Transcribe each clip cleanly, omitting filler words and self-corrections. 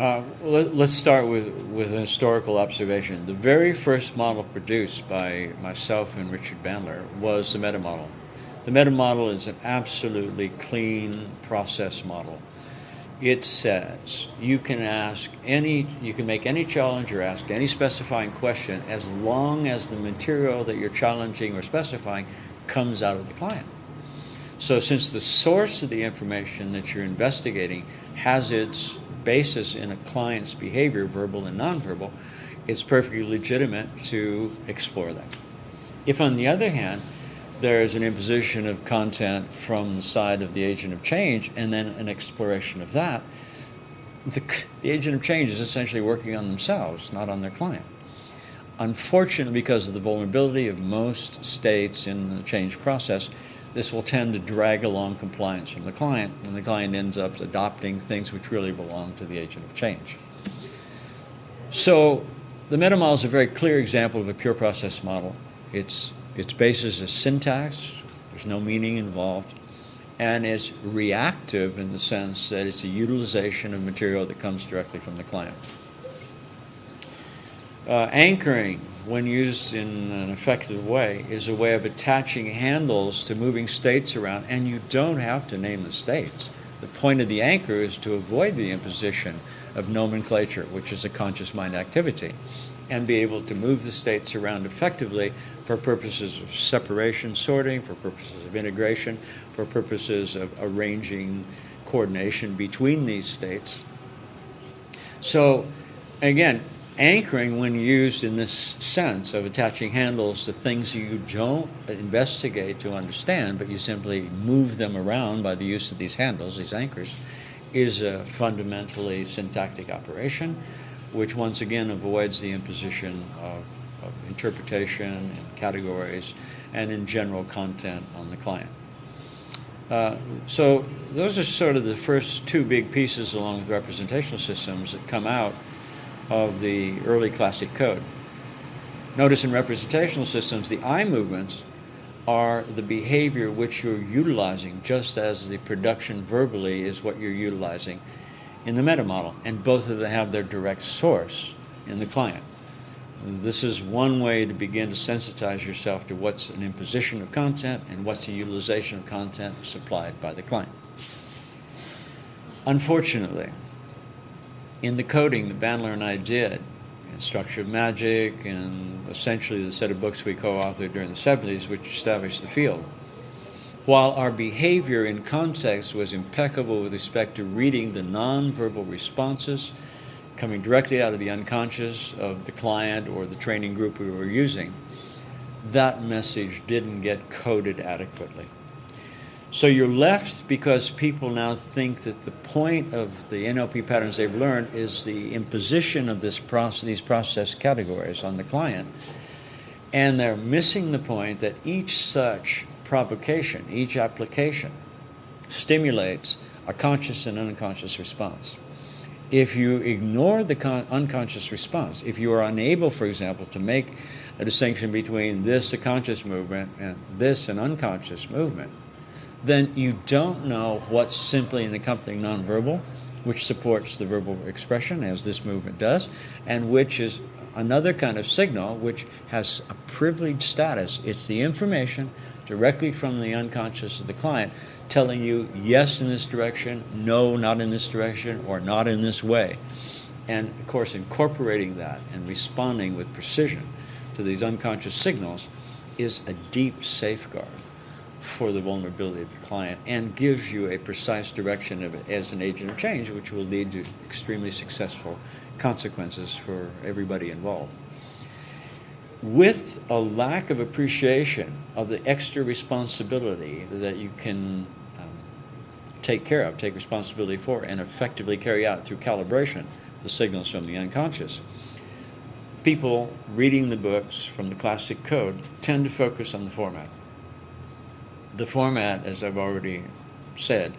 Let's start with an historical observation. The very first model produced by myself and Richard Bandler was the meta model. The meta model is an absolutely clean process model. It says you can make any challenge or ask any specifying question as long as the material that you're challenging or specifying comes out of the client. So since the source of the information that you're investigating has its basis in a client's behavior, verbal and nonverbal, it's perfectly legitimate to explore that. If, on the other hand, there is an imposition of content from the side of the agent of change and then an exploration of that, the agent of change is essentially working on themselves, not on their client. Unfortunately, because of the vulnerability of most states in the change process, this will tend to drag along compliance from the client, and the client ends up adopting things which really belong to the agent of change. So the meta model is a very clear example of a pure process model. Its basis is syntax, there's no meaning involved, and it's reactive in the sense that it's a utilization of material that comes directly from the client. Anchoring, when used in an effective way, is a way of attaching handles to moving states around, and you don't have to name the states. The point of the anchor is to avoid the imposition of nomenclature, which is a conscious mind activity, and be able to move the states around effectively for purposes of separation, sorting, for purposes of integration, for purposes of arranging coordination between these states. So, again, anchoring, when used in this sense of attaching handles to things you don't investigate to understand, but you simply move them around by the use of these handles, these anchors, is a fundamentally syntactic operation, which once again avoids the imposition of interpretation and categories and in general content on the client. So those are sort of the first two big pieces, along with representational systems, that come out of the early classic code. Notice in representational systems, the eye movements are the behavior which you're utilizing, just as the production verbally is what you're utilizing in the meta model, and both of them have their direct source in the client. This is one way to begin to sensitize yourself to what's an imposition of content and what's a utilization of content supplied by the client. Unfortunately, in the coding that Bandler and I did, in Structure of Magic, and essentially the set of books we co-authored during the 70s, which established the field, while our behavior in context was impeccable with respect to reading the nonverbal responses coming directly out of the unconscious of the client or the training group we were using, that message didn't get coded adequately. So you're left because people now think that the point of the NLP patterns they've learned is the imposition of these process categories on the client. And they're missing the point that each such provocation, each application, stimulates a conscious and unconscious response. If you ignore the unconscious response, if you are unable, for example, to make a distinction between this, a conscious movement, and this, an unconscious movement, then you don't know what's simply an accompanying nonverbal, which supports the verbal expression, as this movement does, and which is another kind of signal which has a privileged status. It's the information directly from the unconscious of the client telling you yes in this direction, no, not in this direction, or not in this way. And, of course, incorporating that and responding with precision to these unconscious signals is a deep safeguard for the vulnerability of the client and gives you a precise direction of it as an agent of change, which will lead to extremely successful consequences for everybody involved. With a lack of appreciation of the extra responsibility that you can take responsibility for, and effectively carry out through calibration the signals from the unconscious, people reading the books from the classic code tend to focus on the format. The format, as I've already said,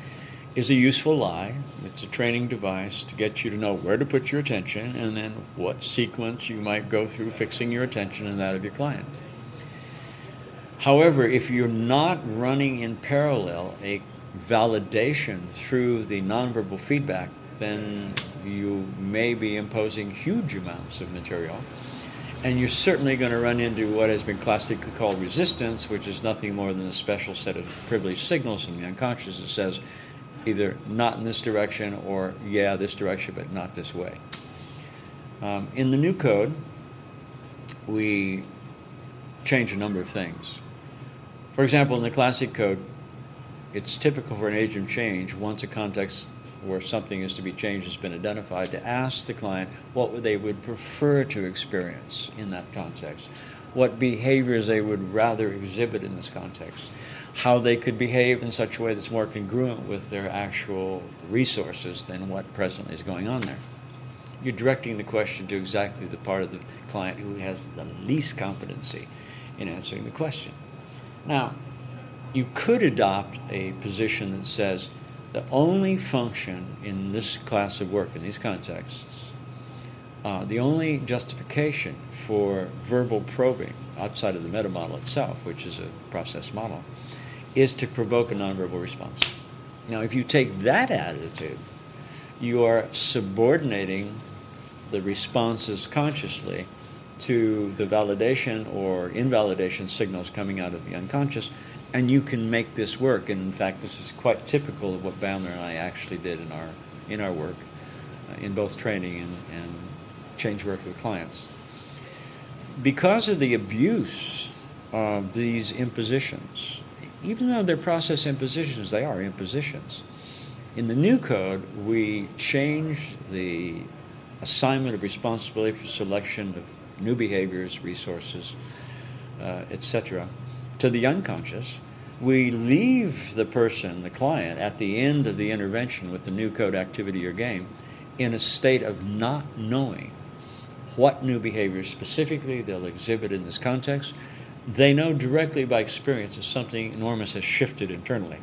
is a useful lie. It's a training device to get you to know where to put your attention and then what sequence you might go through fixing your attention and that of your client. However, if you're not running in parallel a validation through the nonverbal feedback then you may be imposing huge amounts of material. And you're certainly going to run into what has been classically called resistance, which is nothing more than a special set of privileged signals in the unconscious that says either not in this direction or yeah, this direction, but not this way. In the new code, we change a number of things. For example, in the classic code, it's typical for an agent of change, once a context where something is to be changed has been identified, to ask the client what they would prefer to experience in that context, what behaviors they would rather exhibit in this context, how they could behave in such a way that's more congruent with their actual resources than what presently is going on there. You're directing the question to exactly the part of the client who has the least competency in answering the question. Now, you could adopt a position that says the only function in this class of work, in these contexts, the only justification for verbal probing outside of the meta model itself, which is a process model, is to provoke a nonverbal response. Now, if you take that attitude, you are subordinating the responses consciously to the validation or invalidation signals coming out of the unconscious, and you can make this work. And in fact, this is quite typical of what Bandler and I actually did in our work, in both training and change work with clients. Because of the abuse of these impositions, even though they're process impositions, they are impositions. In the new code, we change the assignment of responsibility for selection of new behaviors, resources, etc., to the unconscious. We leave the person, the client, at the end of the intervention with the new code activity or game in a state of not knowing what new behaviors specifically they'll exhibit in this context. They know directly by experience that something enormous has shifted internally.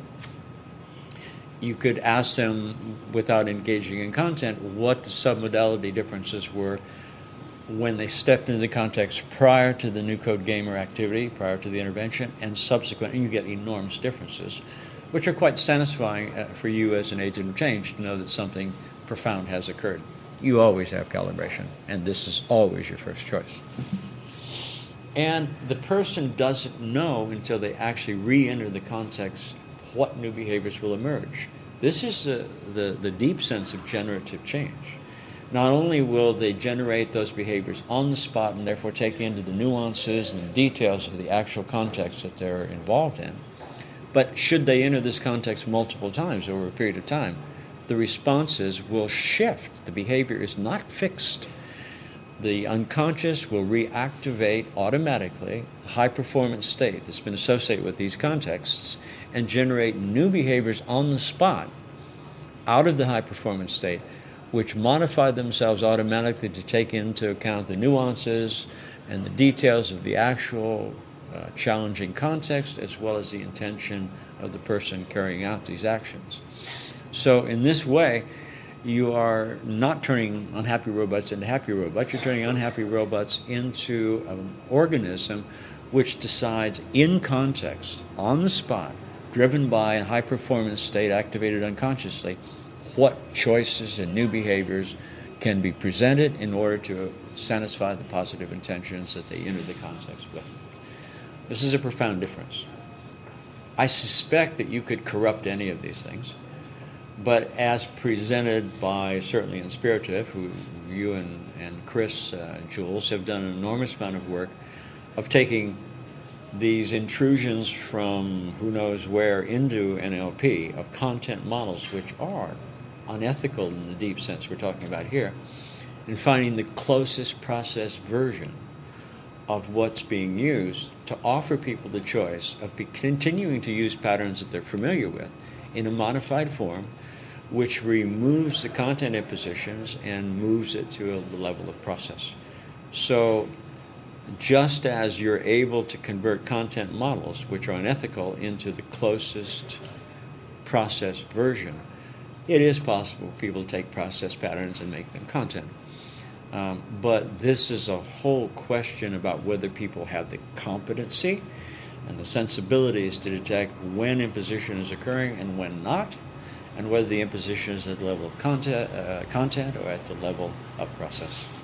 You could ask them, without engaging in content, what the submodality differences were when they stepped into the context prior to the new code game or activity, prior to the intervention, and subsequent, and you get enormous differences, which are quite satisfying for you as an agent of change to know that something profound has occurred. You always have calibration, and this is always your first choice. And the person doesn't know until they actually re-enter the context what new behaviors will emerge. This is the deep sense of generative change. Not only will they generate those behaviors on the spot and therefore take into the nuances and the details of the actual context that they're involved in, but should they enter this context multiple times over a period of time, the responses will shift. The behavior is not fixed. The unconscious will reactivate automatically the high-performance state that's been associated with these contexts and generate new behaviors on the spot out of the high-performance state, which modify themselves automatically to take into account the nuances and the details of the actual challenging context, as well as the intention of the person carrying out these actions. So in this way, you are not turning unhappy robots into happy robots. You're turning unhappy robots into an organism which decides in context, on the spot, driven by a high-performance state activated unconsciously, what choices and new behaviors can be presented in order to satisfy the positive intentions that they enter the context with. This is a profound difference. I suspect that you could corrupt any of these things, but as presented by, certainly Inspirative, who you and Chris Jules have done an enormous amount of work of taking these intrusions from who knows where into NLP of content models, which are unethical in the deep sense we're talking about here, and finding the closest process version of what's being used to offer people the choice of continuing to use patterns that they're familiar with in a modified form, which removes the content impositions and moves it to a level of process. So just as you're able to convert content models, which are unethical, into the closest process version, it is possible for people to take process patterns and make them content. But this is a whole question about whether people have the competency and the sensibilities to detect when imposition is occurring and when not, and whether the imposition is at the level of content or at the level of process.